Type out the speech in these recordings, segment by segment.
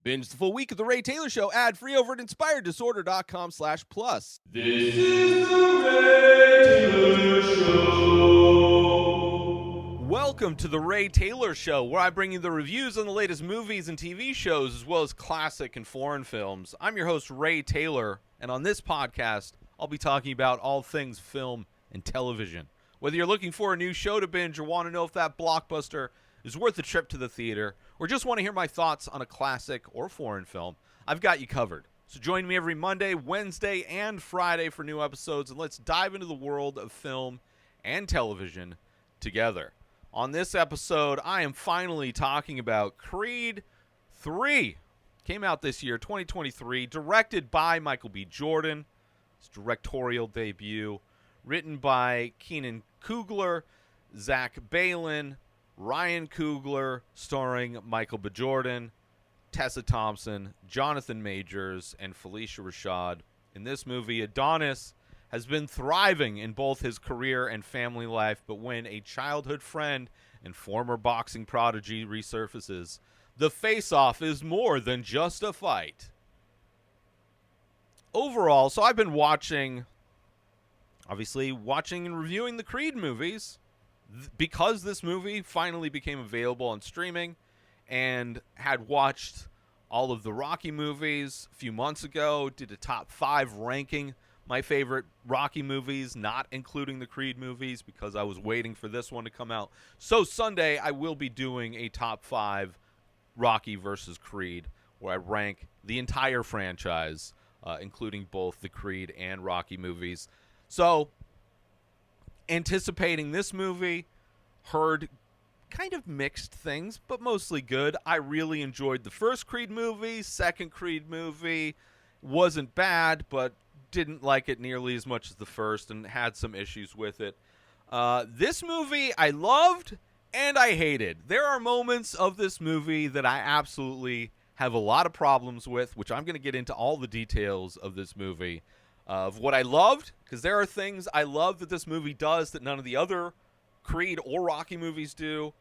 Binge the full week of The Ray Taylor Show ad-free over at inspireddisorder.com/plus. This is The Ray Taylor Show. Welcome to The Ray Taylor Show, where I bring you the reviews on the latest movies and TV shows, as well as classic and foreign films. I'm your host, Ray Taylor, and on this podcast, I'll be talking about all things film and television. Whether you're looking for a new show to binge or want to know if that blockbuster is worth a trip to the theater, or just want to hear my thoughts on a classic or foreign film, I've got you covered. So join me every Monday, Wednesday, and Friday for new episodes, and let's dive into the world of film and television together. On this episode, I am finally talking about Creed 3. Came out this year, 2023, directed by Michael B. Jordan. His directorial debut. Written by Keenan Coogler, Zach Balin, Ryan Coogler, starring Michael B. Jordan, Tessa Thompson, Jonathan Majors, and Felicia Rashad. In this movie, Adonis has been thriving in both his career and family life, but when a childhood friend and former boxing prodigy resurfaces, the face-off is more than just a fight. Overall, so I've been watching and reviewing the Creed movies because this movie finally became available on streaming, and had watched all of the Rocky movies a few months ago, did a top 5 ranking my favorite Rocky movies, not including the Creed movies, because I was waiting for this one to come out. So Sunday, I will be doing a top 5 Rocky versus Creed, where I rank the entire franchise, including both the Creed and Rocky movies. So, anticipating this movie, heard kind of mixed things, but mostly good. I really enjoyed the first Creed movie. Second Creed movie wasn't bad, but didn't like it nearly as much as the first and had some issues with it. This movie I loved and I hated. There are moments of this movie that I absolutely have a lot of problems with, which I'm going to get into all the details of this movie. Of what I loved, because there are things I love that this movie does that none of the other Creed or Rocky movies do,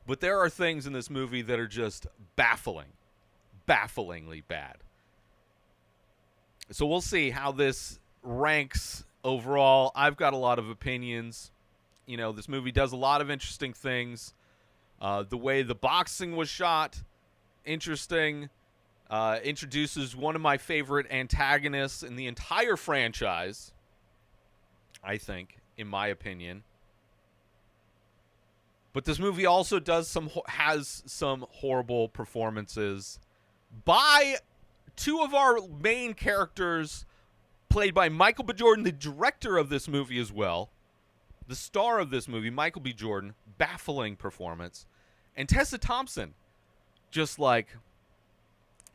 but there are things in this movie that are just bafflingly bad. So we'll see how this ranks overall. I've got a lot of opinions. You know, this movie does a lot of interesting things. The way the boxing was shot, interesting. Introduces one of my favorite antagonists in the entire franchise, I think, in my opinion. But this movie also has some horrible performances by two of our main characters, played by Michael B. Jordan, the director of this movie as well. The star of this movie, Michael B. Jordan, baffling performance. And Tessa Thompson, just like,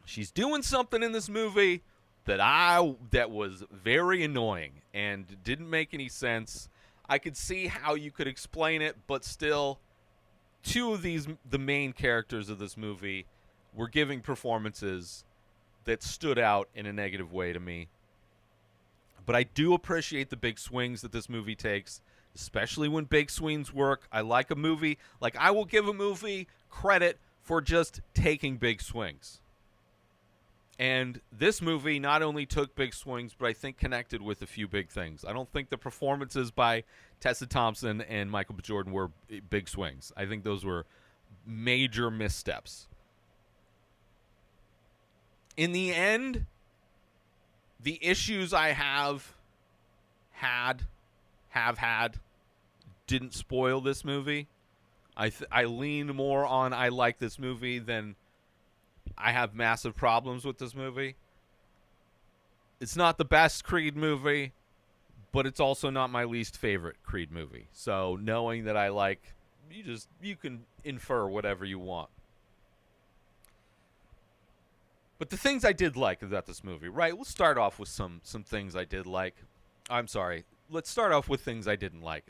she's doing something in this movie that was very annoying and didn't make any sense. I could see how you could explain it, but still, two of the main characters of this movie were giving performances that stood out in a negative way to me. But I do appreciate the big swings that this movie takes, especially when big swings work. I like a movie, I will give a movie credit for just taking big swings. And this movie not only took big swings, but I think connected with a few big things. I don't think the performances by Tessa Thompson and Michael B. Jordan were big swings. I think those were major missteps. In the end, the issues I have had didn't spoil this movie. I lean more on I like this movie than I have massive problems with this movie. It's not the best Creed movie, but it's also not my least favorite Creed movie. So knowing that I like, you can infer whatever you want. But the things I did like about this movie, right? We'll start off with some things I did like. I'm sorry. Let's start off with things I didn't like.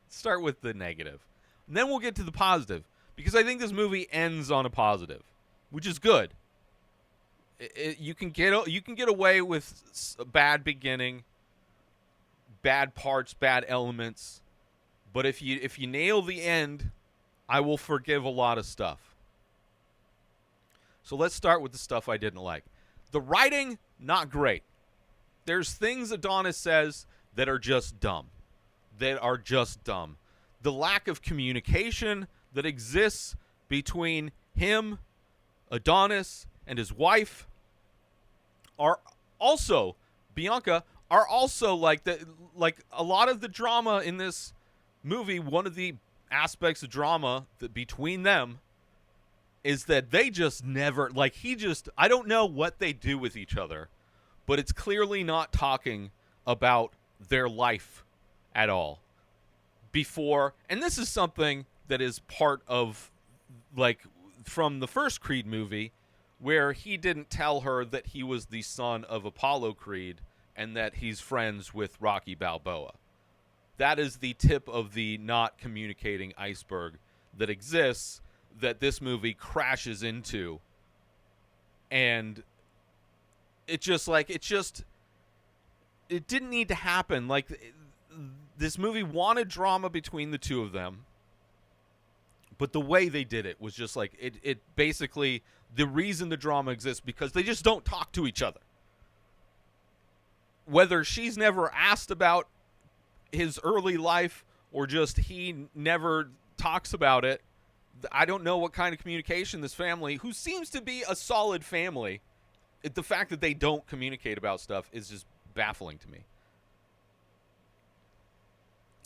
Start with the negative. And then we'll get to the positive, because I think this movie ends on a positive, which is good. You can get away with a bad beginning, bad parts, bad elements, but if you nail the end, I will forgive a lot of stuff. So let's start with the stuff I didn't like. The writing, not great. There's things Adonis says that are just dumb. The lack of communication that exists between him, Adonis, and his wife are also, Bianca, are also like a lot of the drama in this movie. One of the aspects of drama that between them is that they just never, like, I don't know what they do with each other, but it's clearly not talking about their life at all before. And this is something that is part of, like, from the first Creed movie, where he didn't tell her that he was the son of Apollo Creed and that he's friends with Rocky Balboa. That is the tip of the not communicating iceberg that exists, that this movie crashes into. And it didn't need to happen. Like, this movie wanted drama between the two of them, but the way they did it was just like, it basically, the reason the drama exists because they just don't talk to each other. Whether she's never asked about his early life or just he never talks about it, I don't know what kind of communication this family, who seems to be a solid family, the fact that they don't communicate about stuff is just baffling to me.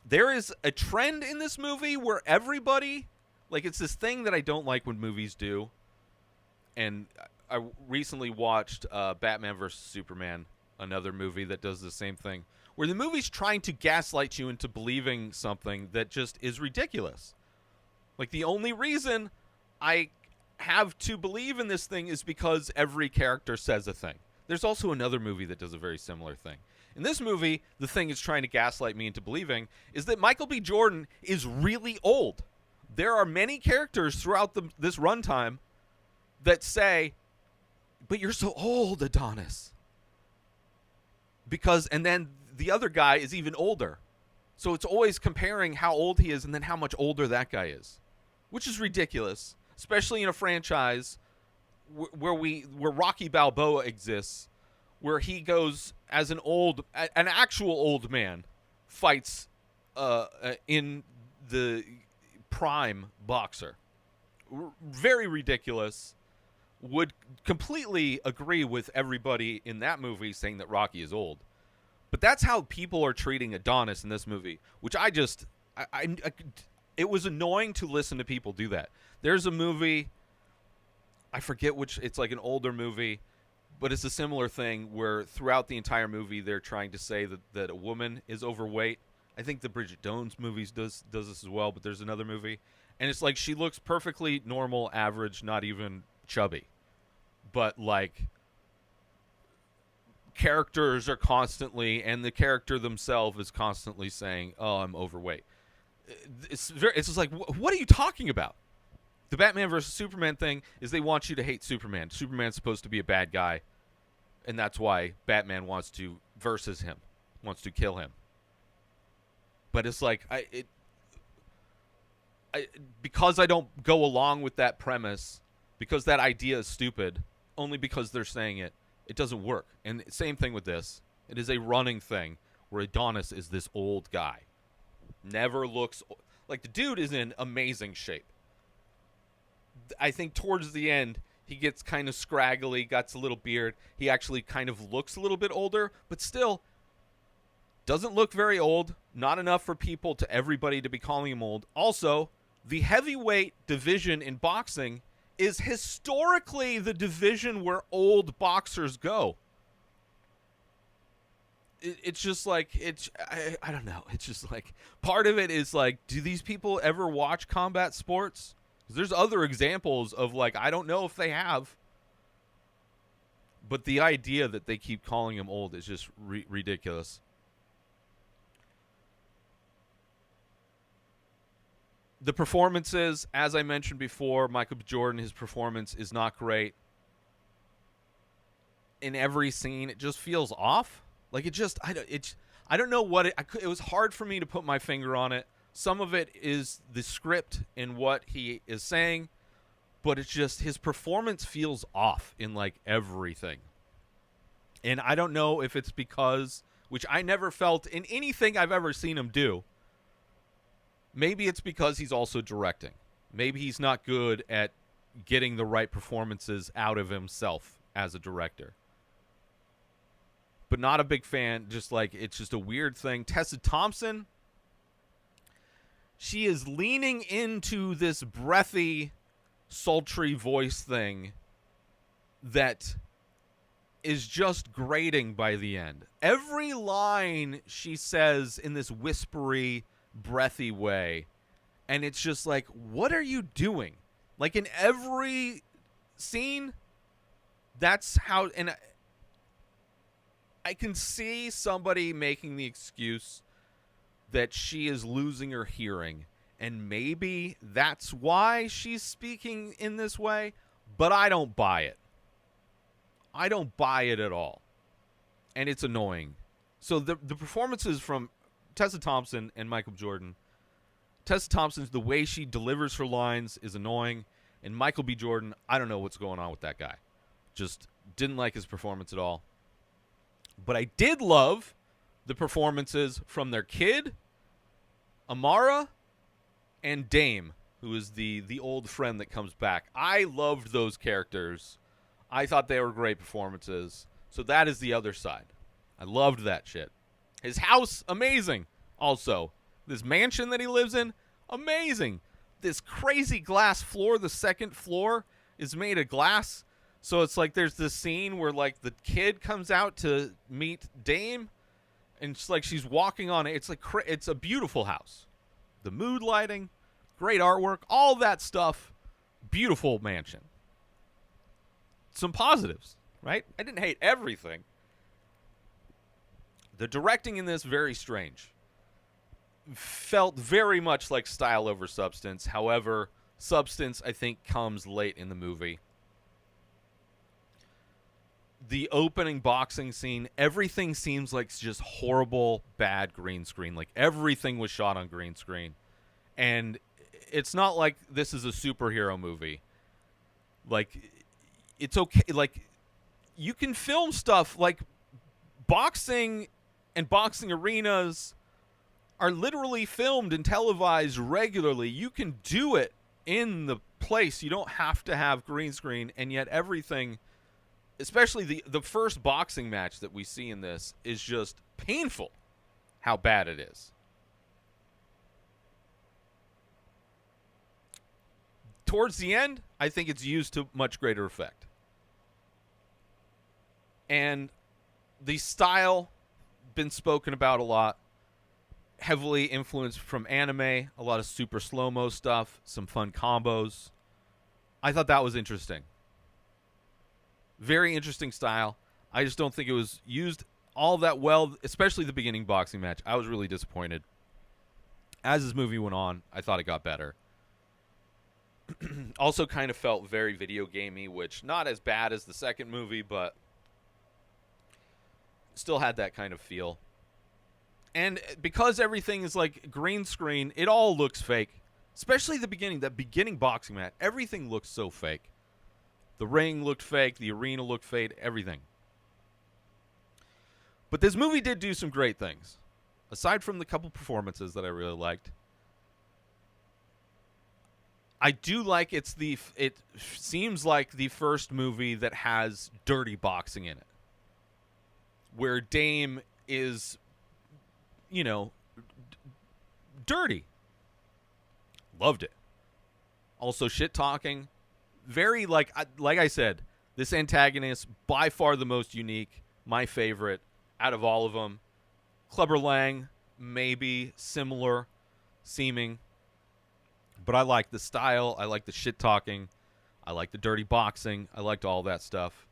There is a trend in this movie where everybody, like, it's this thing that I don't like when movies do. And I recently watched Batman vs. Superman, another movie that does the same thing, where the movie's trying to gaslight you into believing something that just is ridiculous. Like, the only reason I have to believe in this thing is because every character says a thing. There's also another movie that does a very similar thing. In this movie, the thing is trying to gaslight me into believing is that Michael B. Jordan is really old. There are many characters throughout this runtime that say, but you're so old, Adonis. And then the other guy is even older. So it's always comparing how old he is and then how much older that guy is, which is ridiculous, especially in a franchise where Rocky Balboa exists, where he goes as an actual old man, fights in the prime boxer. Very ridiculous. Would completely agree with everybody in that movie saying that Rocky is old. But that's how people are treating Adonis in this movie, which it was annoying to listen to people do that. There's a movie, I forget which, it's like an older movie, but it's a similar thing where throughout the entire movie they're trying to say that a woman is overweight. I think the Bridget Jones movies does this as well, but there's another movie. And it's like she looks perfectly normal, average, not even chubby. But, like, characters are constantly, and the character themselves is constantly saying, oh, I'm overweight. It's just like, what are you talking about? The Batman versus Superman thing is they want you to hate Superman. Superman's supposed to be a bad guy, and that's why Batman wants to kill him. But it's like, because I don't go along with that premise, because that idea is stupid, only because they're saying it, it doesn't work. And same thing with this. It is a running thing where Adonis is this old guy. Never looks like, the dude is in amazing shape. I think towards the end, he gets kind of scraggly, got a little beard. He actually kind of looks a little bit older, but still doesn't look very old. Not enough for everybody to be calling him old. Also, the heavyweight division in boxing is historically the division where old boxers go. It's just like, I don't know. It's just like, part of it is like, do these people ever watch combat sports? 'Cause there's other examples of, like, I don't know if they have. But the idea that they keep calling him old is just ridiculous. The performances, as I mentioned before, Michael B. Jordan, his performance is not great. In every scene, it just feels off. Like, I don't know what it was hard for me to put my finger on it. Some of it is the script and what he is saying. but it's just his performance feels off in like everything. And I don't know if it's because, which I never felt in anything I've ever seen him do. Maybe it's because he's also directing. Maybe he's not good at getting the right performances out of himself as a director. But not a big fan. Just like, it's just a weird thing. Tessa Thompson, she is leaning into this breathy, sultry voice thing that is just grating by the end. Every line she says in this whispery, breathy way, and it's just like, what are you doing? Like, in every scene, that's how, and I can see somebody making the excuse that she is losing her hearing, and maybe that's why she's speaking in this way, but I don't buy it. I don't buy it at all. And it's annoying. So the performances from Tessa Thompson and Michael Jordan. Tessa Thompson's, the way she delivers her lines is annoying. And Michael B. Jordan, I don't know what's going on with that guy. Just didn't like his performance at all. But I did love the performances from their kid, Amara, and Dame, who is the old friend that comes back. I loved those characters. I thought they were great performances. So that is the other side. I loved that shit. His house, amazing. Also, this mansion that he lives in, amazing. This crazy glass floor, the second floor, is made of glass. So it's like there's this scene where like the kid comes out to meet Dame, and it's like she's walking on it. It's like it's a beautiful house. The mood lighting, great artwork, all that stuff. Beautiful mansion. Some positives, right? I didn't hate everything. The directing in this, very strange. Felt very much like style over substance. However, substance, I think, comes late in the movie. The opening boxing scene, everything seems like just horrible, bad green screen. Like, everything was shot on green screen. And it's not like this is a superhero movie. Like, it's okay. Like, you can film stuff like boxing and boxing arenas are literally filmed and televised regularly. You can do it in the place. You don't have to have green screen, and yet everything, especially the first boxing match that we see in this, is just painful how bad it is. Towards the end, I think it's used to much greater effect. And the style, been spoken about a lot, heavily influenced from anime, a lot of super slow-mo stuff, some fun combos. I thought that was interesting. Very interesting style. I just don't think it was used all that well, especially the beginning boxing match. I was really disappointed. As this movie went on, I thought it got better. Also kind of felt very video gamey, which not as bad as the second movie, but still had that kind of feel. And because everything is like green screen, it all looks fake. Especially the beginning, that beginning boxing match. Everything looks so fake. The ring looked fake, the arena looked fake, everything. But this movie did do some great things. Aside from the couple performances that I really liked, I do like it seems like the first movie that has dirty boxing in it. Where Dame is, dirty. Loved it. Also shit talking. Very, like I said, this antagonist, by far the most unique, my favorite out of all of them. Clubber Lang, maybe similar seeming. But I like the style. I like the shit talking. I like the dirty boxing. I liked all that stuff.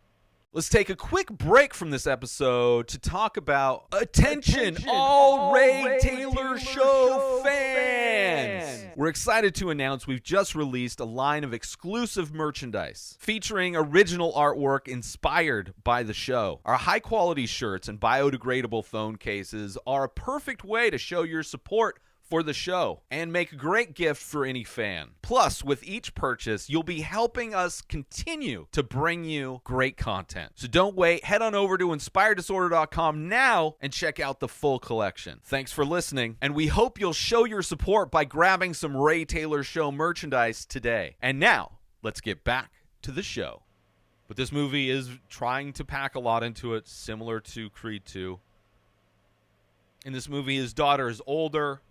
Let's take a quick break from this episode to talk about Attention all Ray Taylor Show fans! We're excited to announce we've just released a line of exclusive merchandise featuring original artwork inspired by the show. Our high-quality shirts and biodegradable phone cases are a perfect way to show your support for the show and make a great gift for any fan. Plus, with each purchase, you'll be helping us continue to bring you great content. So don't wait. Head on over to inspireddisorder.com now and check out the full collection. Thanks for listening, and we hope you'll show your support by grabbing some Ray Taylor Show merchandise today. And now, let's get back to the show. But this movie is trying to pack a lot into it, similar to Creed 2. In this movie, his daughter is older.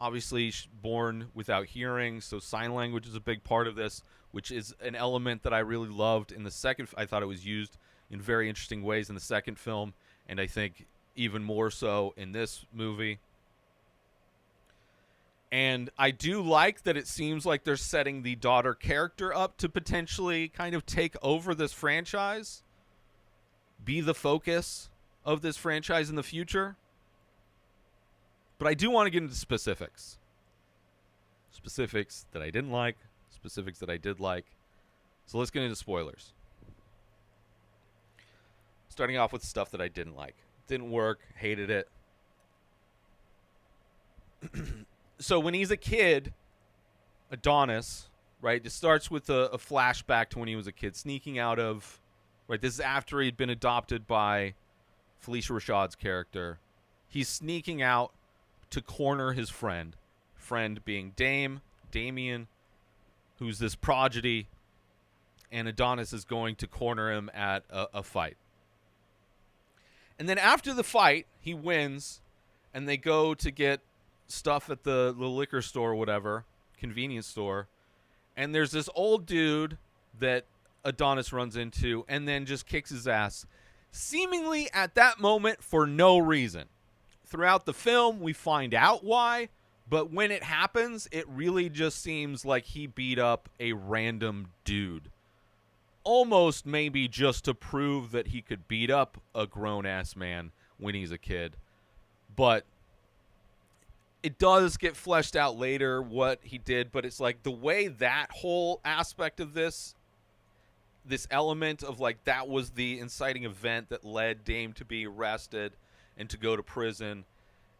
Obviously, she's born without hearing, so sign language is a big part of this, which is an element that I really loved in the second. I thought it was used in very interesting ways in the second film, and I think even more so in this movie. And I do like that it seems like they're setting the daughter character up to potentially kind of take over this franchise, be the focus of this franchise in the future. But I do want to get into specifics. Specifics that I didn't like, specifics that I did like. So let's get into spoilers. Starting off with stuff that I didn't like. Didn't work, hated it. So when he's a kid, Adonis, right, it starts with a flashback to when he was a kid, sneaking out of, right, this is after he'd been adopted by Felicia Rashad's character. He's sneaking out to corner his friend being Damian, who's this prodigy, and Adonis is going to corner him at a fight. And then after the fight, he wins, and they go to get stuff at the liquor store or whatever, convenience store, and there's this old dude that Adonis runs into and then just kicks his ass, seemingly at that moment for no reason. Throughout the film, we find out why, but when it happens, it really just seems like he beat up a random dude. Almost maybe just to prove that he could beat up a grown-ass man when he's a kid. But it does get fleshed out later what he did, but it's like the way that whole aspect of this element of like that was the inciting event that led Dame to be arrested and to go to prison,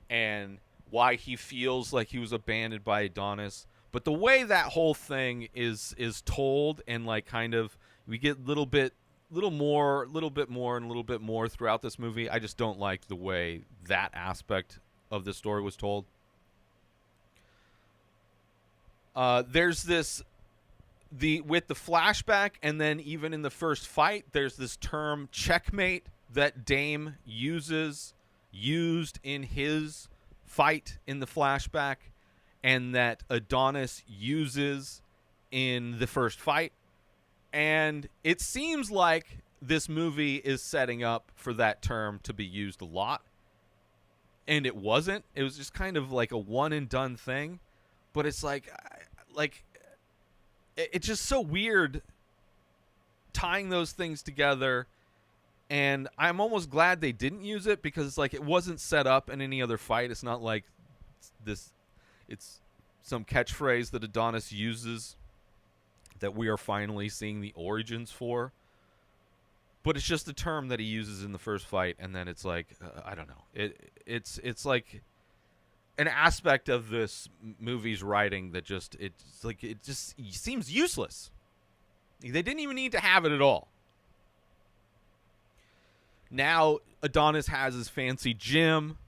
and why he feels like he was abandoned by Adonis. But the way that whole thing is told, and like kind of we get little bit more throughout this movie. I just don't like the way that aspect of the story was told. There's this with the flashback, and then even in the first fight, there's this term checkmate that Dame used in his fight in the flashback, and that Adonis uses in the first fight. And it seems like this movie is setting up for that term to be used a lot. And it wasn't. It was just kind of like a one and done thing. But it's like it's just so weird tying those things together. And I'm almost glad they didn't use it, because it's like it wasn't set up in any other fight. It's not like it's some catchphrase that Adonis uses that we are finally seeing the origins for. But it's just a term that he uses in the first fight, and then it's like I don't know. It's like an aspect of this movie's writing that just it seems useless. They didn't even need to have it at all. Now Adonis has his fancy gym,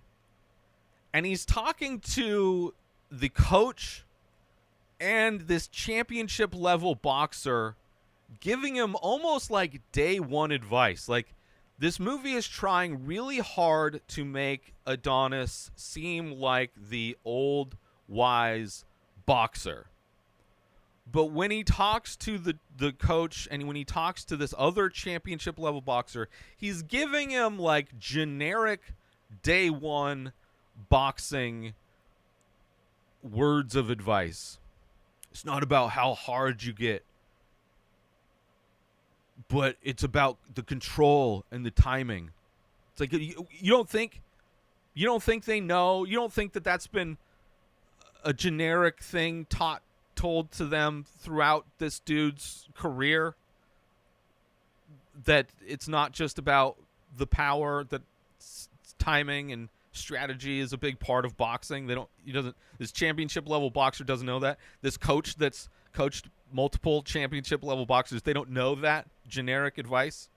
and he's talking to the coach and this championship level boxer, giving him almost like day one advice. Like, this movie is trying really hard to make Adonis seem like the old wise boxer. But when he talks to the coach, and when he talks to this other championship level boxer, he's giving him like generic day one boxing words of advice. It's not about how hard you get, but it's about the control and the timing. It's like you don't think they know. You don't think that that's been a generic thing told to them throughout this dude's career, that it's not just about the power, that timing and strategy is a big part of boxing. This championship level boxer doesn't know that. This coach that's coached multiple championship level boxers, they don't know that generic advice.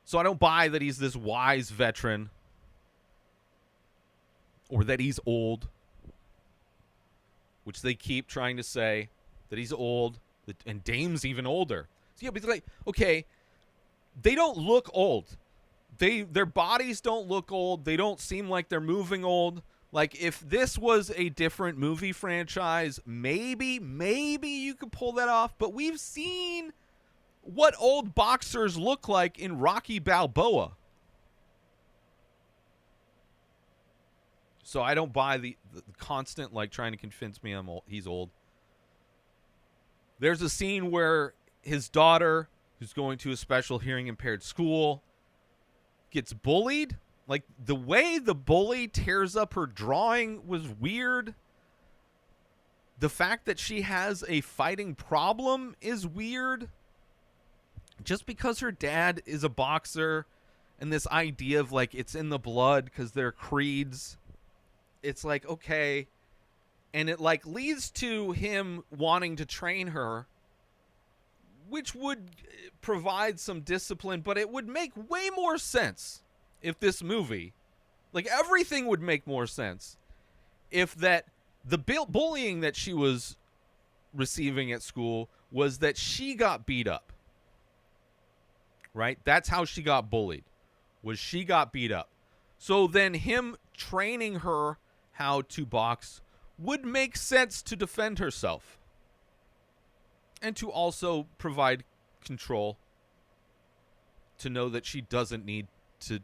So I don't buy that he's this wise veteran or that he's old, which they keep trying to say that he's old, and Dame's even older. So yeah, but it's like, okay, they don't look old. Their bodies don't look old. They don't seem like they're moving old. Like, if this was a different movie franchise, maybe you could pull that off. But we've seen what old boxers look like in Rocky Balboa. So I don't buy the constant, like, trying to convince me he's old. There's a scene where his daughter, who's going to a special hearing impaired school, gets bullied. Like, the way the bully tears up her drawing was weird. The fact that she has a fighting problem is weird. Just because her dad is a boxer, and this idea of, like, it's in the blood because they're creeds, it's like, okay. And it, like, leads to him wanting to train her, which would provide some discipline, but it would make way more sense if this movie, like, everything would make more sense if that the bullying that she was receiving at school was that she got beat up. Right? That's how she got bullied, was she got beat up. So then him training her how to box would make sense to defend herself and to also provide control, to know that she doesn't need to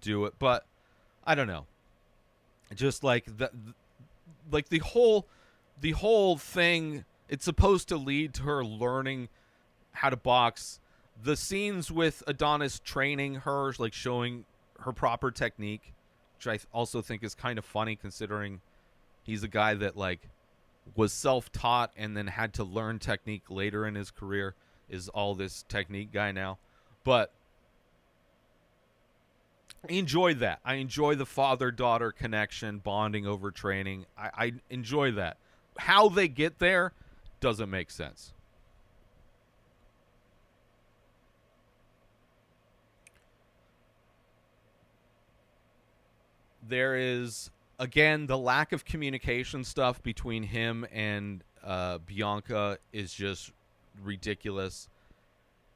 do it. But I don't know. Just like the whole thing, it's supposed to lead to her learning how to box. The scenes with Adonis training her, like showing her proper technique, which I also think is kind of funny considering he's a guy that, like, was self-taught and then had to learn technique later in his career, is all this technique guy now. But I enjoy that. I enjoy the father-daughter connection, bonding over training. I enjoy that. How they get there doesn't make sense. There is, again, the lack of communication stuff between him and Bianca is just ridiculous.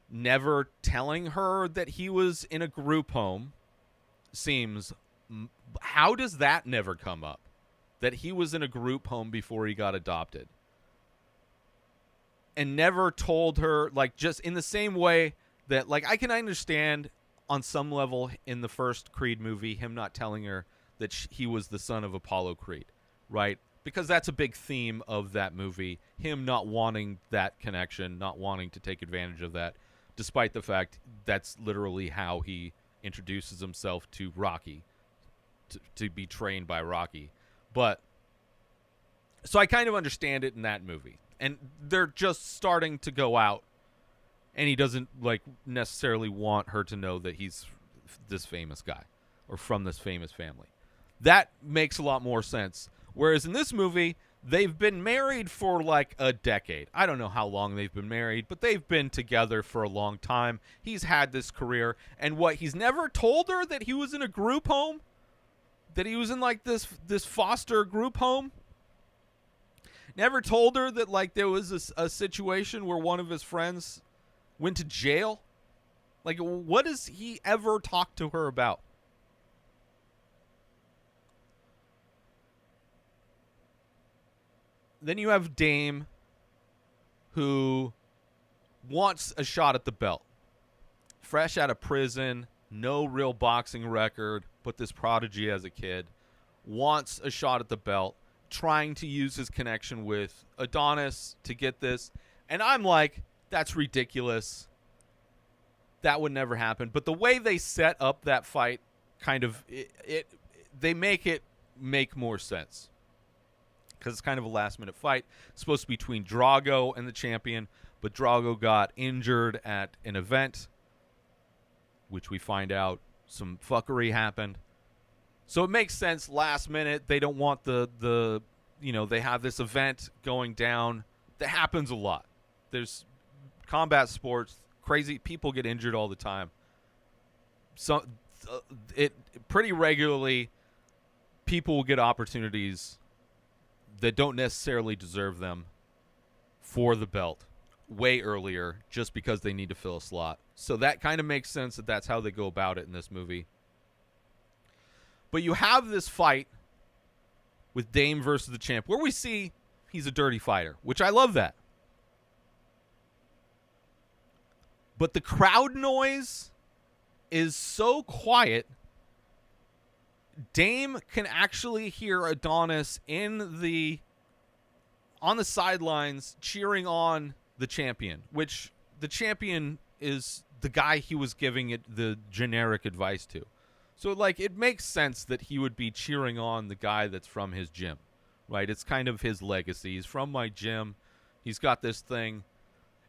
Never telling her that he was in a group home seems... How does that never come up? That he was in a group home before he got adopted. And never told her, like, just in the same way that, like, I can understand on some level in the first Creed movie him not telling her that he was the son of Apollo Creed, right? Because that's a big theme of that movie, him not wanting that connection, not wanting to take advantage of that, despite the fact that's literally how he introduces himself to Rocky, to be trained by Rocky. But, so I kind of understand it in that movie. And they're just starting to go out, and he doesn't, like, necessarily want her to know that he's this famous guy or from this famous family. That makes a lot more sense. Whereas in this movie, they've been married for like a decade. I don't know how long they've been married, but they've been together for a long time. He's had this career. And what, he's never told her that he was in a group home? That he was in, like, this foster group home? Never told her that, like, there was a situation where one of his friends went to jail? Like, what has he ever talked to her about? Then you have Dame, who wants a shot at the belt. Fresh out of prison, no real boxing record, but this prodigy as a kid. Wants a shot at the belt, trying to use his connection with Adonis to get this. And I'm like, that's ridiculous. That would never happen. But the way they set up that fight, kind of, they make it make more sense. Because it's kind of a last-minute fight. It's supposed to be between Drago and the champion, but Drago got injured at an event, which we find out some fuckery happened. So it makes sense last minute. They don't want the they have this event going down. That happens a lot. There's combat sports, crazy people get injured all the time. So it pretty regularly people will get opportunities that don't necessarily deserve them for the belt way earlier just because they need to fill a slot. So that kind of makes sense that that's how they go about it in this movie. But you have this fight with Dame versus the champ where we see he's a dirty fighter, which I love that. But the crowd noise is so quiet, Dame can actually hear Adonis on the sidelines cheering on the champion, which the champion is the guy he was giving it the generic advice to. So, like, it makes sense that he would be cheering on the guy that's from his gym, right? It's kind of his legacy. He's from my gym. He's got this thing.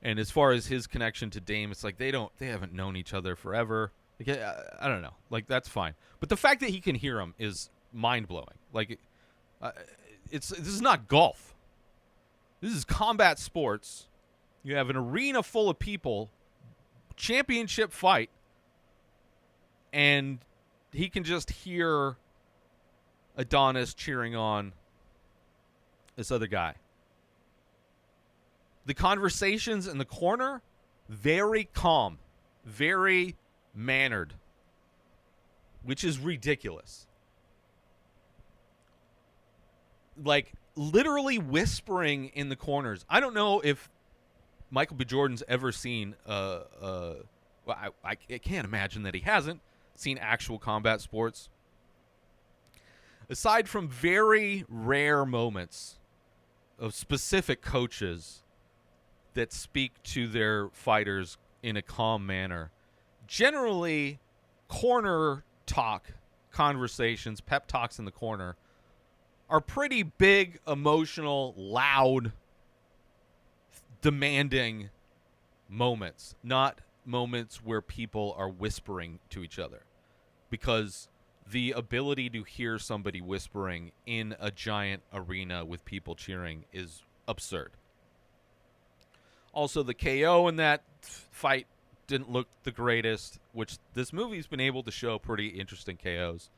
And as far as his connection to Dame, it's like they haven't known each other forever. Like, I don't know. Like, that's fine. But the fact that he can hear him is mind-blowing. Like, this is not golf. This is combat sports. You have an arena full of people, championship fight, and he can just hear Adonis cheering on this other guy. The conversations in the corner, very calm, very mannered, which is ridiculous. Like, literally whispering in the corners. I don't know if Michael B. Jordan's ever seen, I can't imagine that he hasn't seen actual combat sports. Aside from very rare moments of specific coaches that speak to their fighters in a calm manner, generally corner talk conversations, pep talks in the corner, are pretty big, emotional, loud, demanding moments, not moments where people are whispering to each other. Because the ability to hear somebody whispering in a giant arena with people cheering is absurd. Also, the KO in that fight didn't look the greatest, which this movie's been able to show pretty interesting KOs.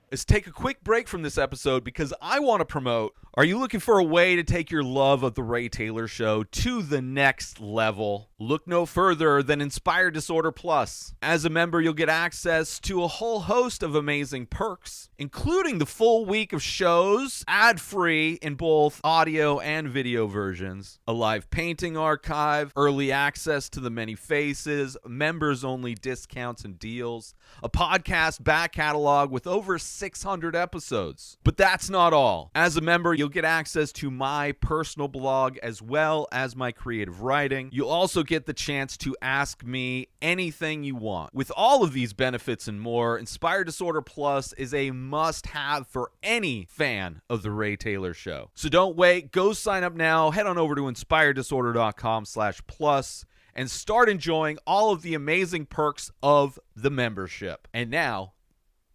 Let's take a quick break from this episode because I want to promote. Are you looking for a way to take your love of The Ray Taylor Show to the next level? Look no further than Inspired Disorder Plus. As a member, you'll get access to a whole host of amazing perks, including the full week of shows, ad-free in both audio and video versions, a live painting archive, early access to the many faces, members-only discounts and deals, a podcast back catalog with over 600 episodes. But that's not all. As a member, you'll get access to my personal blog as well as my creative writing. You'll also get the chance to ask me anything you want. With all of these benefits and more, Inspired Disorder Plus is a must-have for any fan of The Ray Taylor Show. So don't wait. Go sign up now. Head on over to inspireddisorder.com/plus and start enjoying all of the amazing perks of the membership. And now,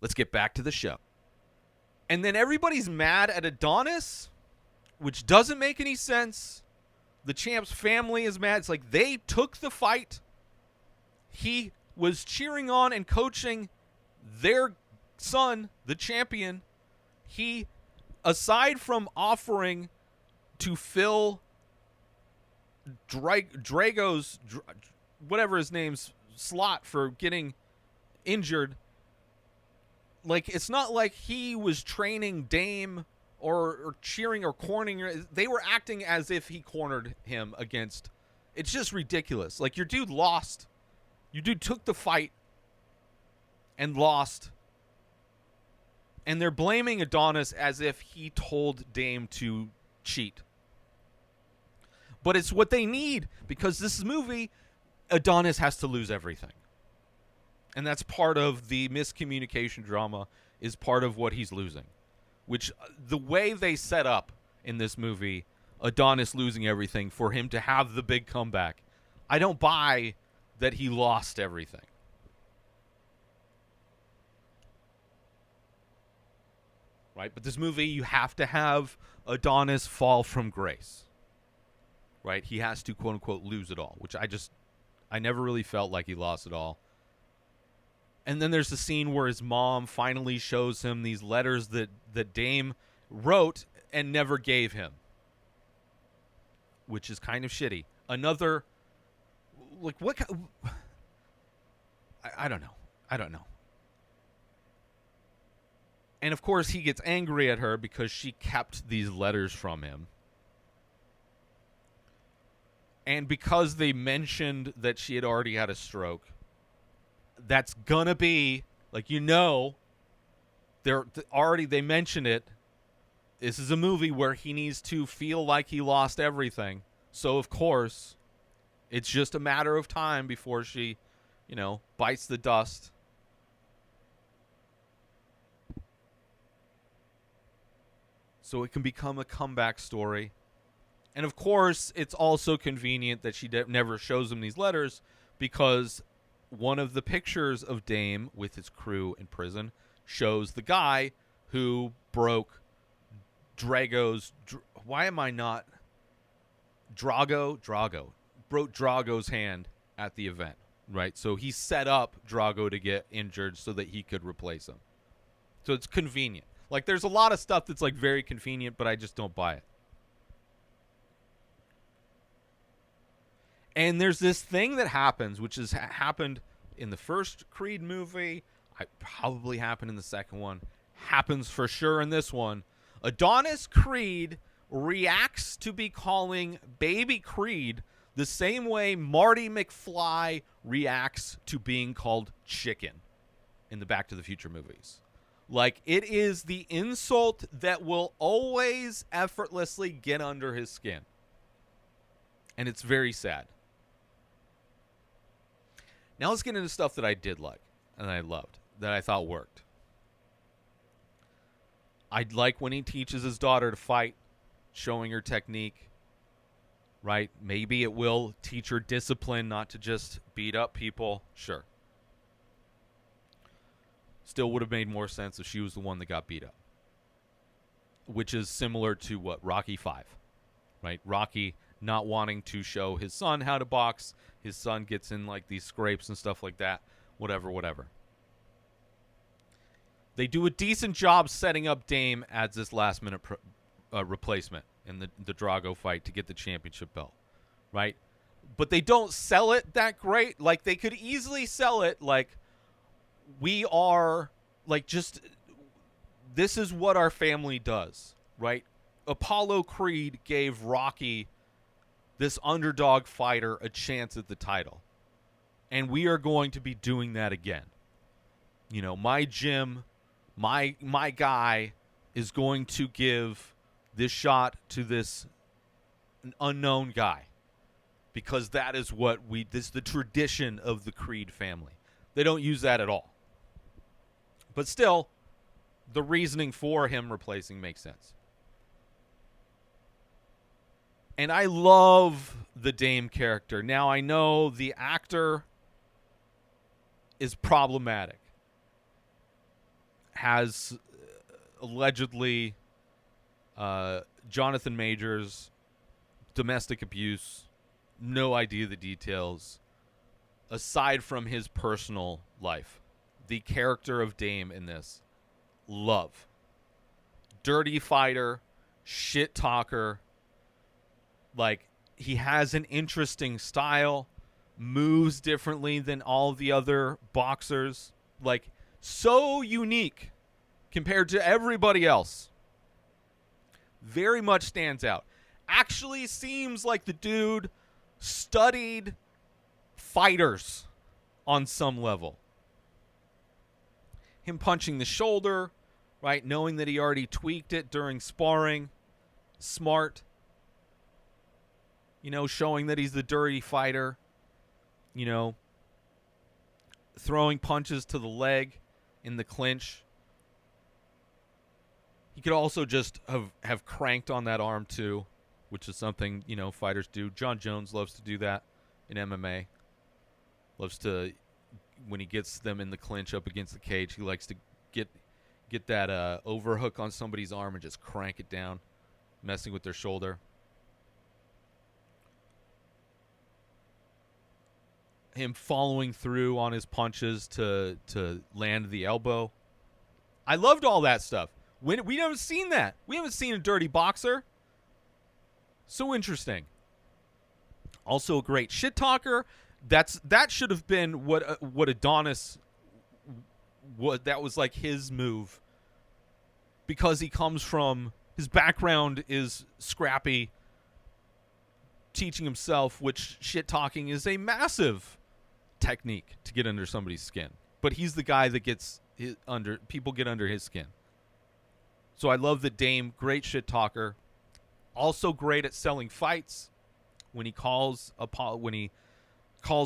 let's get back to the show. And then everybody's mad at Adonis, which doesn't make any sense. The champ's family is mad. It's like they took the fight. He was cheering on and coaching their son, the champion. He, aside from offering to fill Drago's, whatever his name's, slot for getting injured, like, it's not like he was training Dame or cheering or cornering. They were acting as if he cornered him against. It's just ridiculous. Like, your dude lost. Your dude took the fight and lost. And they're blaming Adonis as if he told Dame to cheat. But it's what they need, because this movie, Adonis has to lose everything. And that's part of the miscommunication drama, is part of what he's losing. Which, the way they set up in this movie, Adonis losing everything for him to have the big comeback, I don't buy that he lost everything. right? But this movie, you have to have Adonis fall from grace, right? He has to, quote unquote, lose it all, which I never really felt like he lost it all. And then there's the scene where his mom finally shows him these letters that Dame wrote and never gave him, which is kind of shitty. Another, like, what? I don't know. I don't know. And of course, he gets angry at her because she kept these letters from him. And because they mentioned that she had already had a stroke, that's gonna be, like, they mentioned it. This is a movie where he needs to feel like he lost everything. So, of course, it's just a matter of time before she, bites the dust. So it can become a comeback story. And, of course, it's also convenient that she never shows him these letters, because one of the pictures of Dame with his crew in prison shows the guy who broke Drago's... Drago. Broke Drago's hand at the event, right? So he set up Drago to get injured so that he could replace him. So it's convenient. Like, there's a lot of stuff that's, like, very convenient, but I just don't buy it. And there's this thing that happens, which has happened in the first Creed movie. Probably happened in the second one. Happens for sure in this one. Adonis Creed reacts to be calling baby Creed the same way Marty McFly reacts to being called chicken in the Back to the Future movies. Like, it is the insult that will always effortlessly get under his skin. And it's very sad. Now let's get into stuff that I did like and I loved, that I thought worked. I like when he teaches his daughter to fight, showing her technique, right? Maybe it will teach her discipline, not to just beat up people. Sure. Still would have made more sense if she was the one that got beat up, which is similar to what Rocky 5, right? Rocky not wanting to show his son how to box. His son gets in, like, these scrapes and stuff like that. Whatever. They do a decent job setting up Dame as this last-minute replacement in the Drago fight to get the championship belt, right? But they don't sell it that great. Like, they could easily sell it like, we are, like, just, this is what our family does, right? Apollo Creed gave Rocky, this underdog fighter, a chance at the title. And we are going to be doing that again. My gym, my guy is going to give this shot to this unknown guy. Because that is what this is the tradition of the Creed family. They don't use that at all. But still, the reasoning for him replacing makes sense. And I love the Dame character. Now, I know the actor is problematic. Has allegedly Jonathan Majors, domestic abuse, no idea the details. Aside from his personal life, the character of Dame in this, love. Dirty fighter, shit talker. Like, he has an interesting style, moves differently than all the other boxers. Like, so unique compared to everybody else. Very much stands out. Actually seems like the dude studied fighters on some level. Him punching the shoulder, right? Knowing that he already tweaked it during sparring. Smart. Showing that he's the dirty fighter. Throwing punches to the leg in the clinch. He could also just have cranked on that arm too, which is something, fighters do. John Jones loves to do that in MMA. Loves to, when he gets them in the clinch up against the cage, he likes to get get that overhook on somebody's arm and just crank it down, messing with their shoulder. Him following through on his punches to land the elbow. I loved all that stuff. We haven't seen that. We haven't seen a dirty boxer. So interesting. Also a great shit talker. That should have been what Adonis, that was like his move, because he comes from, his background is scrappy, teaching himself, which shit talking is a massive technique to get under somebody's skin. But he's the guy that gets people get under his skin. So I love that Dame, great shit talker, also great at selling fights. When he calls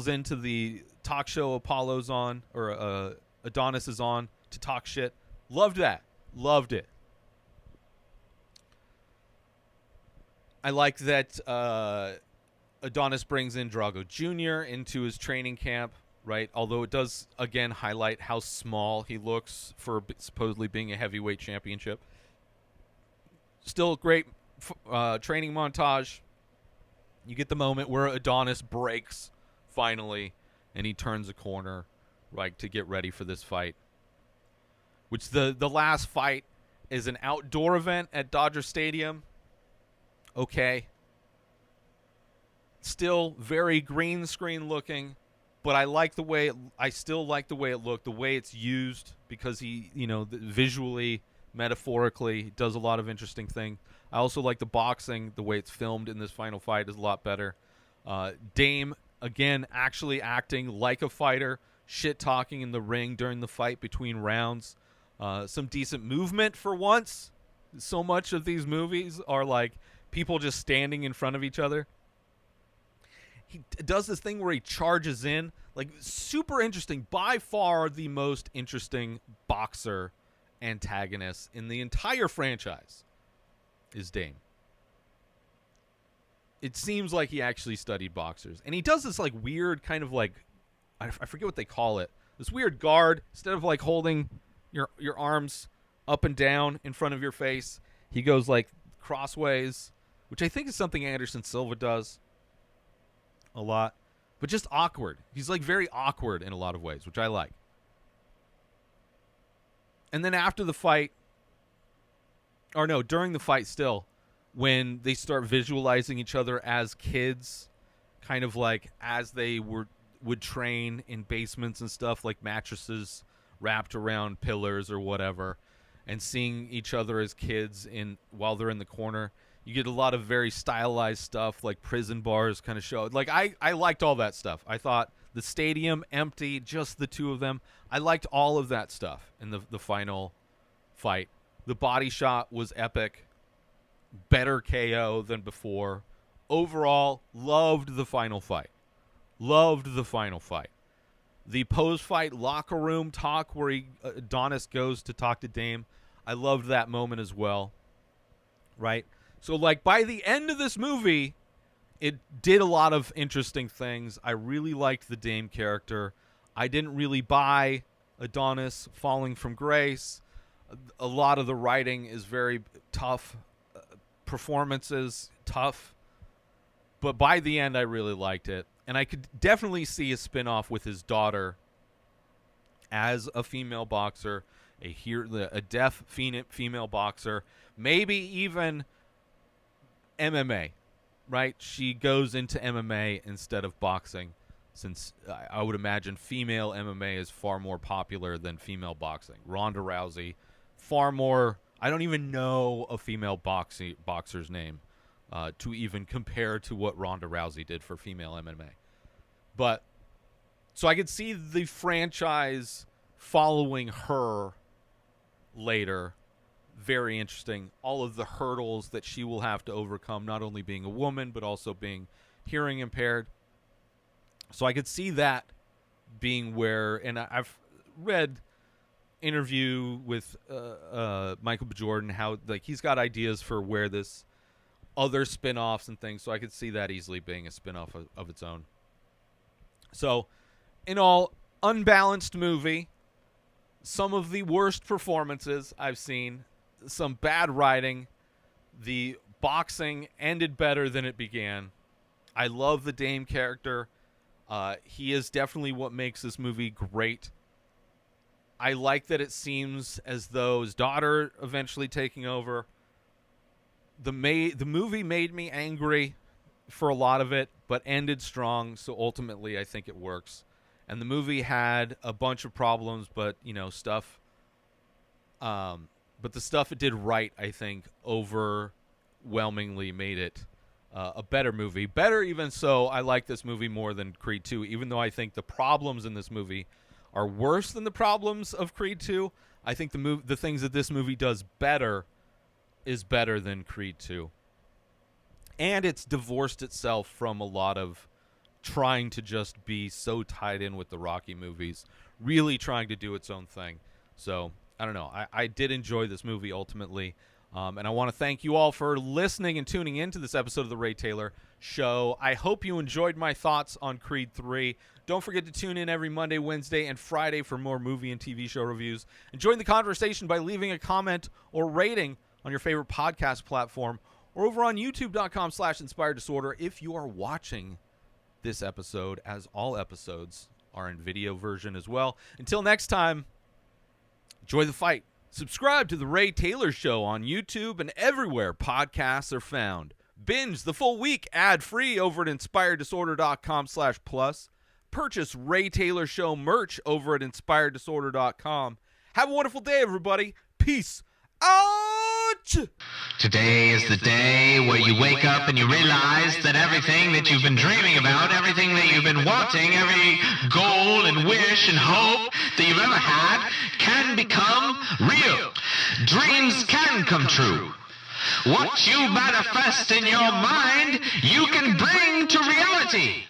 into the talk show Apollo's on, or Adonis is on to talk shit. Loved that. Loved it. I like that Adonis brings in Drago Jr. into his training camp, right? Although it does, again, highlight how small he looks for supposedly being a heavyweight championship. Still a great training montage. You get the moment where Adonis breaks, finally, and he turns a corner, right, to get ready for this fight. Which the last fight is an outdoor event at Dodger Stadium. Okay. Still very green screen looking, but I still like the way it looked, the way it's used, because he, visually, metaphorically, does a lot of interesting things. I also like the boxing, the way it's filmed in this final fight is a lot better. Dame, again, actually acting like a fighter, shit-talking in the ring during the fight between rounds. Some decent movement for once. So much of these movies are like people just standing in front of each other. He does this thing where he charges in. Like, super interesting. By far the most interesting boxer antagonist in the entire franchise is Dame. It seems like he actually studied boxers. And he does this like weird kind of like, I forget what they call it. This weird guard. Instead of like holding your arms up and down in front of your face, he goes like crossways, which I think is something Anderson Silva does a lot. But just awkward. He's like very awkward in a lot of ways, which I like. And then after the fight, or no, during the fight still, when they start visualizing each other as kids, kind of like as they would train in basements and stuff, like mattresses wrapped around pillars or whatever, and seeing each other as kids while they're in the corner, you get a lot of very stylized stuff, like prison bars kind of show. Like I liked all that stuff. I thought the stadium empty, just the two of them. I liked all of that stuff in the final fight. The body shot was epic. Better KO than before. Overall, loved the final fight. Loved the final fight. The post-fight locker room talk where Adonis goes to talk to Dame. I loved that moment as well. Right? So, like, by the end of this movie, it did a lot of interesting things. I really liked the Dame character. I didn't really buy Adonis falling from grace. A lot of the writing is very tough. Performances, tough. But by the end, I really liked it. And I could definitely see a spinoff with his daughter as a female boxer, a deaf female boxer, maybe even MMA, right? She goes into MMA instead of boxing, since I would imagine female MMA is far more popular than female boxing. Ronda Rousey, far more. I don't even know a female boxer's name to even compare to what Ronda Rousey did for female MMA. But so I could see the franchise following her later. Very interesting. All of the hurdles that she will have to overcome, not only being a woman, but also being hearing impaired. So I could see that being where, and I've read interview with Michael B. Jordan, how like he's got ideas for where this other spin-offs and things, so I could see that easily being a spin-off of its own. So, in all, unbalanced movie. some of the worst performances I've seen, some bad writing. The boxing ended better than it began. I love the Dame character. He is definitely what makes this movie great. I like that it seems as though his daughter eventually taking over. The movie made me angry for a lot of it, but ended strong, so ultimately I think it works. And the movie had a bunch of problems, but, stuff. But the stuff it did right, I think, overwhelmingly made it a better movie. Better even so, I like this movie more than Creed 2, even though I think the problems in this movie are worse than the problems of Creed 2. I think the things that this movie does better is better than Creed 2. And it's divorced itself from a lot of trying to just be so tied in with the Rocky movies, really trying to do its own thing. So, I don't know. I did enjoy this movie ultimately. And I want to thank you all for listening and tuning into this episode of The Ray Taylor Show. I hope you enjoyed my thoughts on Creed 3. Don't forget to tune in every Monday, Wednesday, and Friday for more movie and TV show reviews. And join the conversation by leaving a comment or rating on your favorite podcast platform or over on youtube.com/inspireddisorder if you are watching this episode, as all episodes are in video version as well. Until next time, enjoy the fight. Subscribe to The Ray Taylor Show on YouTube and everywhere podcasts are found. Binge the full week ad-free over at inspireddisorder.com/plus. Purchase Ray Taylor Show merch over at inspireddisorder.com. Have a wonderful day, everybody. Peace out! Today is the day where you wake up and you realize that everything that you've been dreaming about, everything that you've been wanting, every goal and wish and hope that you've ever had can become real. Dreams can come true. What you manifest in your mind, you can bring to reality.